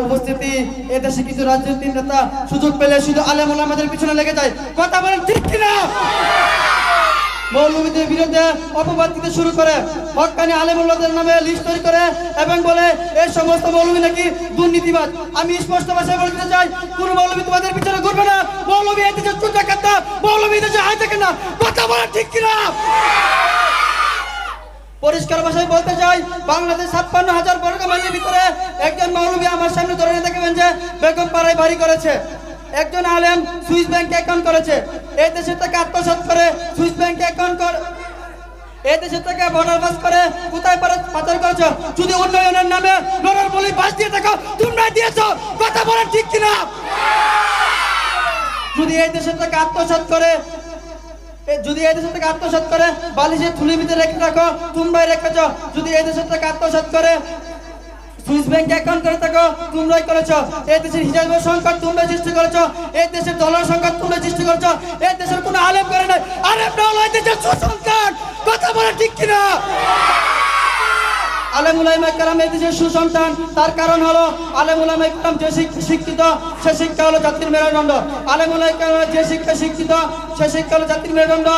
উপস্থিতি, এদেশে কিছু রাজনৈতিক নেতা সুযোগ পেলে শুধু আলেম ওলামাদের পিছনে লেগে যায়। কথা বলেন ঠিক কিনা? মৌলবীদের বিরুদ্ধে অপবাদ দিতে শুরু করে, হক্কানি আলেম ওলামাদের নামে লিস্ট তৈরি করে এবং বলে এই সমস্ত মৌলবী নাকি দুর্নীতিবাদ। আমি স্পষ্ট ভাষায় বলতে চাই, কোন মৌলবী তোমাদের পিছনে ঘুরবে না। মৌলবী এই দেশে চুটা কাটতা, মৌলবী এই দেশে আয় থাকে না। কথা বলেন ঠিক কিনা? পরিষ্কার ভাষায় বলতে চাই, বাংলাদেশ ৫৬,০০০ বর্গ মাইলের ভিতরে একজন মৌলবী আমার সামনে ধরে দেখবেন যে বেগম পাড়ায় বাড়ি করেছে, একজন আলেম সুইস ব্যাংকে অ্যাকাউন্ট করেছে, এই দেশের থেকে আত্মসাৎ করে সুইস ব্যাংকে অ্যাকাউন্ট করে, এই দেশের থেকে বর্ডার পাস করে কোথায় পাচার করেছো? যদি উন্নয়নের নামে নরর বলি বাস দিয়ে থাকো, তোমরা দিয়েছো। কথা বলেন ঠিক কিনা? যদি এই দেশের থেকে আত্মসাৎ করে বালিশের থুলির ভিতরে রেখে রাখো, তোমরাই রেখেছো। যদি এই দেশের থেকে আত্মসাৎ করে সুইস ব্যাংকে অ্যাকাউন্ট করে থাকো, তোমরাই করেছো। এই দেশের হিজাবের সংকট তোমরা সৃষ্টি করেছো, এই দেশের ডলার সংকট তোমরা সৃষ্টি করেছো। এই দেশের কোনো আলেম করে নাই, আলেমটা হলো এই দেশের সুসন্তান। কথা বলে ঠিক কিনা? আলেম উলামা কেরাম এই দেশের সুসন্তান। তার কারণ হলো আলেম উলামা কেরাম যে শিক্ষিত, সে শিক্ষা হলো জাতির মেরুদণ্ড। আলেম উলামা কেরাম যে শিক্ষিত, সে শিক্ষা হলো জাতির মেরুদণ্ড।